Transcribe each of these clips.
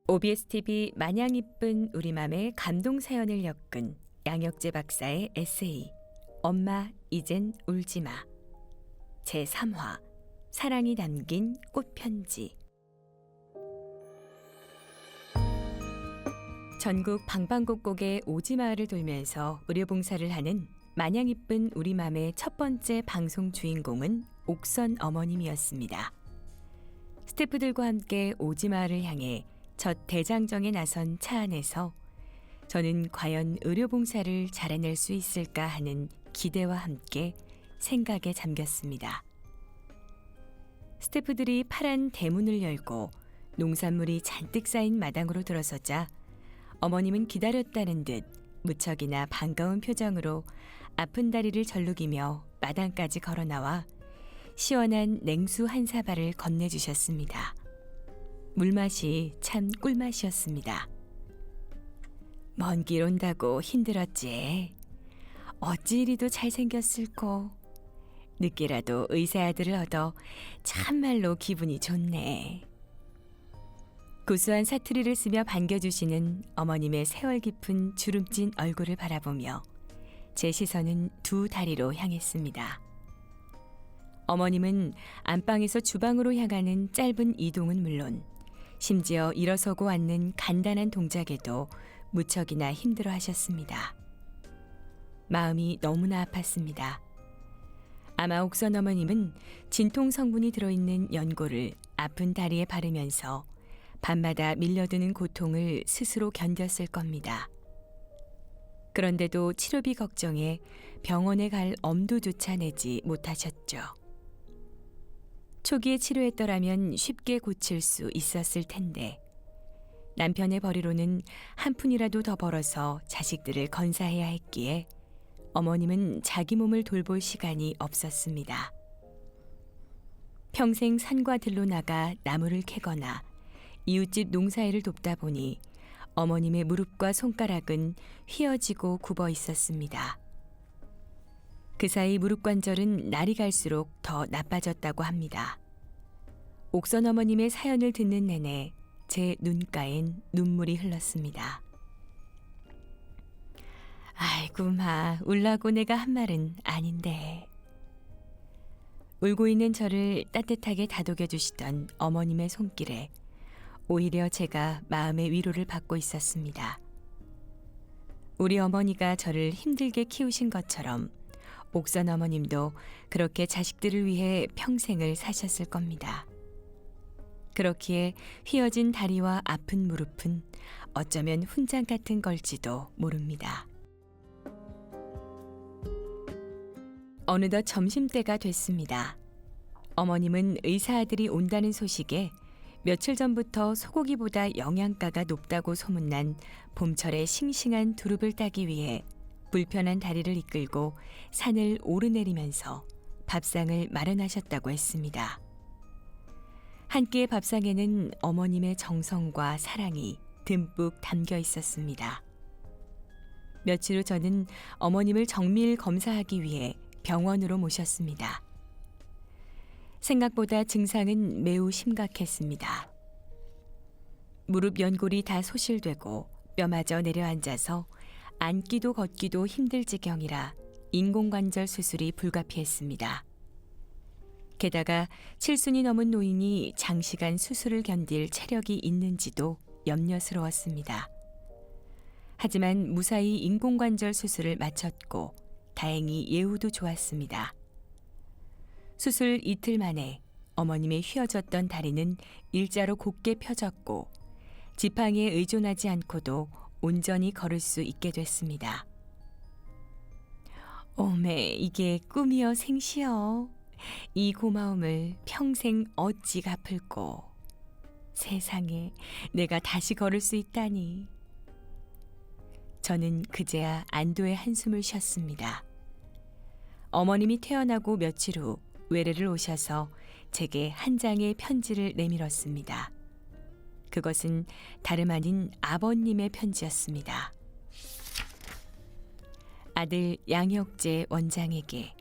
OBSTV 마냥 이쁜 우리 맘의 감동 사연을 엮은 양혁재 박사의 에세이 엄마 이젠 울지 마 제3화 사랑이 담긴 꽃편지. 전국 방방곡곡의 오지마을을 돌면서 의료봉사를 하는 마냥 이쁜 우리 맘의 첫 번째 방송 주인공은 옥선 어머님이었습니다. 스태프들과 함께 오지마을을 향해 첫 대장정에 나선 차 안에서 저는 과연 의료봉사를 잘해낼 수 있을까 하는 기대와 함께 생각에 잠겼습니다. 스태프들이 파란 대문을 열고 농산물이 잔뜩 쌓인 마당으로 들어서자 어머님은 기다렸다는 듯 무척이나 반가운 표정으로 아픈 다리를 절룩이며 마당까지 걸어나와 시원한 냉수 한 사발을 건네주셨습니다. 물맛이 참 꿀맛이었습니다. 먼 길 온다고 힘들었지. 어찌 이리도 잘생겼을꼬. 늦게라도 의사 아들을 얻어 참말로 기분이 좋네. 구수한 사투리를 쓰며 반겨주시는 어머님의 세월 깊은 주름진 얼굴을 바라보며 제 시선은 두 다리로 향했습니다. 어머님은 안방에서 주방으로 향하는 짧은 이동은 물론 심지어 일어서고 앉는 간단한 동작에도 무척이나 힘들어 하셨습니다. 마음이 너무나 아팠습니다. 아마 옥선 어머님은 진통 성분이 들어있는 연고를 아픈 다리에 바르면서 밤마다 밀려드는 고통을 스스로 견뎠을 겁니다. 그런데도 치료비 걱정에 병원에 갈 엄두조차 내지 못하셨죠. 초기에 치료했더라면 쉽게 고칠 수 있었을 텐데 남편의 벌이로는 한 푼이라도 더 벌어서 자식들을 건사해야 했기에 어머님은 자기 몸을 돌볼 시간이 없었습니다. 평생 산과 들로 나가 나무를 캐거나 이웃집 농사일을 돕다 보니 어머님의 무릎과 손가락은 휘어지고 굽어 있었습니다. 그 사이 무릎 관절은 날이 갈수록 더 나빠졌다고 합니다. 옥선 어머님의 사연을 듣는 내내 제 눈가엔 눈물이 흘렀습니다. 아이고 마, 울라고 내가 한 말은 아닌데. 울고 있는 저를 따뜻하게 다독여 주시던 어머님의 손길에 오히려 제가 마음의 위로를 받고 있었습니다. 우리 어머니가 저를 힘들게 키우신 것처럼 옥선 어머님도 그렇게 자식들을 위해 평생을 사셨을 겁니다. 그렇기에 휘어진 다리와 아픈 무릎은 어쩌면 훈장 같은 걸지도 모릅니다. 어느덧 점심때가 됐습니다. 어머님은 의사 아들이 온다는 소식에 며칠 전부터 소고기보다 영양가가 높다고 소문난 봄철의 싱싱한 두릅을 따기 위해 불편한 다리를 이끌고 산을 오르내리면서 밥상을 마련하셨다고 했습니다. 한 끼의 밥상에는 어머님의 정성과 사랑이 듬뿍 담겨 있었습니다. 며칠 후 저는 어머님을 정밀 검사하기 위해 병원으로 모셨습니다. 생각보다 증상은 매우 심각했습니다. 무릎 연골이 다 소실되고 뼈마저 내려앉아서 앉기도 걷기도 힘들 지경이라 인공관절 수술이 불가피했습니다. 게다가 7순이 넘은 노인이 장시간 수술을 견딜 체력이 있는지도 염려스러웠습니다. 하지만 무사히 인공관절 수술을 마쳤고 다행히 예후도 좋았습니다. 수술 이틀 만에 어머님의 휘어졌던 다리는 일자로 곧게 펴졌고 지팡이에 의존하지 않고도 온전히 걸을 수 있게 됐습니다. 오메, 이게 꿈이여 생시여. 이 고마움을 평생 어찌 갚을꼬. 세상에, 내가 다시 걸을 수 있다니. 저는 그제야 안도의 한숨을 쉬었습니다. 어머님이 태어나고 며칠 후 외래를 오셔서 제게 한 장의 편지를 내밀었습니다. 그것은 다름 아닌 아버님의 편지였습니다. 아들 양혁재 원장에게.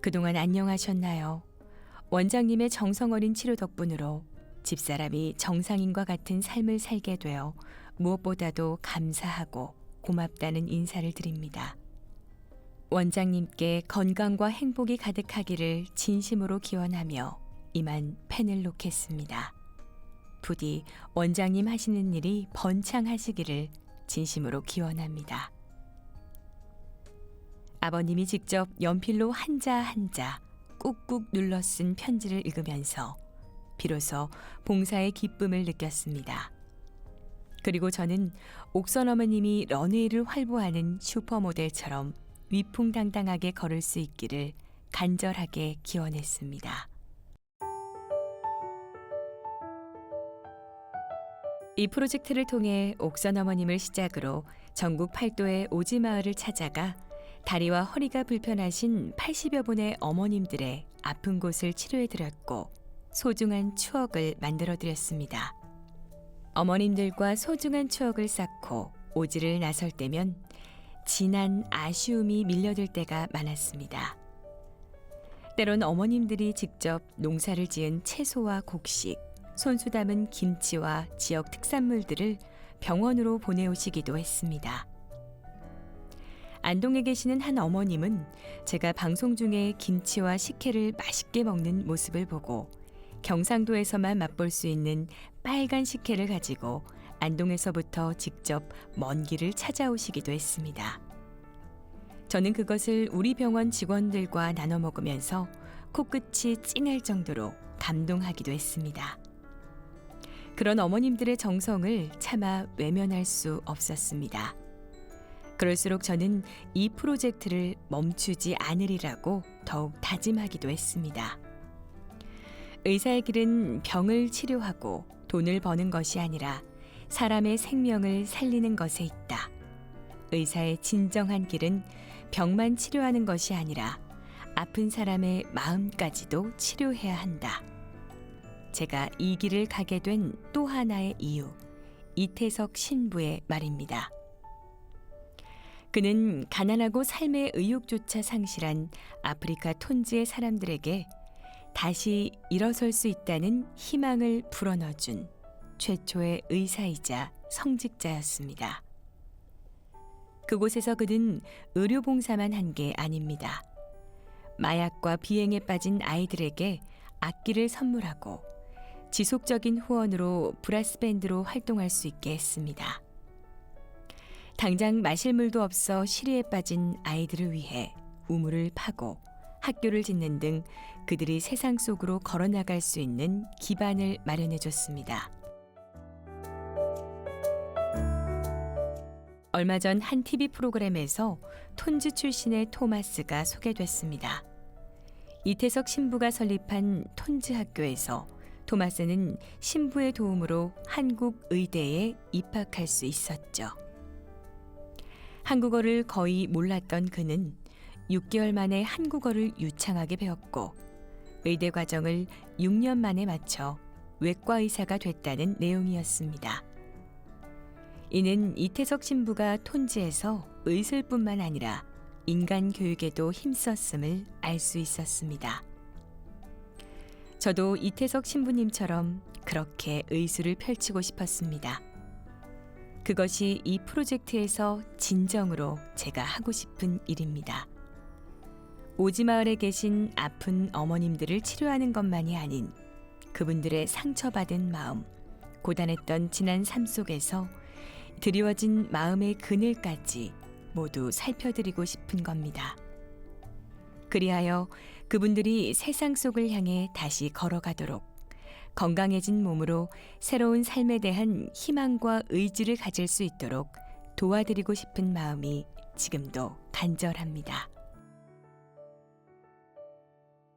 그동안 안녕하셨나요? 원장님의 정성 어린 치료 덕분으로 집사람이 정상인과 같은 삶을 살게 되어 무엇보다도 감사하고 고맙다는 인사를 드립니다. 원장님께 건강과 행복이 가득하기를 진심으로 기원하며 이만 펜을 놓겠습니다. 부디 원장님 하시는 일이 번창하시기를 진심으로 기원합니다. 아버님이 직접 연필로 한자 한자 꾹꾹 눌러 쓴 편지를 읽으면서 비로소 봉사의 기쁨을 느꼈습니다. 그리고 저는 옥선 어머님이 런웨이를 활보하는 슈퍼모델처럼 위풍당당하게 걸을 수 있기를 간절하게 기원했습니다. 이 프로젝트를 통해 옥선 어머님을 시작으로 전국 8도의 오지마을을 찾아가 다리와 허리가 불편하신 80여 분의 어머님들의 아픈 곳을 치료해드렸고 소중한 추억을 만들어드렸습니다. 어머님들과 소중한 추억을 쌓고 오지를 나설 때면 진한 아쉬움이 밀려들 때가 많았습니다. 때론 어머님들이 직접 농사를 지은 채소와 곡식, 손수 담은 김치와 지역 특산물들을 병원으로 보내오시기도 했습니다. 안동에 계시는 한 어머님은 제가 방송 중에 김치와 식혜를 맛있게 먹는 모습을 보고 경상도에서만 맛볼 수 있는 빨간 식혜를 가지고 안동에서부터 직접 먼 길을 찾아오시기도 했습니다. 저는 그것을 우리 병원 직원들과 나눠 먹으면서 코끝이 찡할 정도로 감동하기도 했습니다. 그런 어머님들의 정성을 차마 외면할 수 없었습니다. 그럴수록 저는 이 프로젝트를 멈추지 않으리라고 더욱 다짐하기도 했습니다. 의사의 길은 병을 치료하고 돈을 버는 것이 아니라 사람의 생명을 살리는 것에 있다. 의사의 진정한 길은 병만 치료하는 것이 아니라 아픈 사람의 마음까지도 치료해야 한다. 제가 이 길을 가게 된 또 하나의 이유, 이태석 신부의 말입니다. 그는 가난하고 삶의 의욕조차 상실한 아프리카 톤지의 사람들에게 다시 일어설 수 있다는 희망을 불어넣어준 최초의 의사이자 성직자였습니다. 그곳에서 그는 의료봉사만 한 게 아닙니다. 마약과 비행에 빠진 아이들에게 악기를 선물하고 지속적인 후원으로 브라스밴드로 활동할 수 있게 했습니다. 당장 마실 물도 없어 시리에 빠진 아이들을 위해 우물을 파고 학교를 짓는 등 그들이 세상 속으로 걸어나갈 수 있는 기반을 마련해 줬습니다. 얼마 전 한 TV 프로그램에서 톤즈 출신의 토마스가 소개됐습니다. 이태석 신부가 설립한 톤즈 학교에서 토마스는 신부의 도움으로 한국 의대에 입학할 수 있었죠. 한국어를 거의 몰랐던 그는 6개월 만에 한국어를 유창하게 배웠고 의대 과정을 6년 만에 마쳐 외과 의사가 됐다는 내용이었습니다. 이는 이태석 신부가 톤지에서 의술뿐만 아니라 인간 교육에도 힘썼음을 알 수 있었습니다. 저도 이태석 신부님처럼 그렇게 의술을 펼치고 싶었습니다. 그것이 이 프로젝트에서 진정으로 제가 하고 싶은 일입니다. 오지마을에 계신 아픈 어머님들을 치료하는 것만이 아닌 그분들의 상처받은 마음, 고단했던 지난 삶 속에서 드리워진 마음의 그늘까지 모두 살펴드리고 싶은 겁니다. 그리하여 그분들이 세상 속을 향해 다시 걸어가도록 건강해진 몸으로 새로운 삶에 대한 희망과 의지를 가질 수 있도록 도와드리고 싶은 마음이 지금도 간절합니다.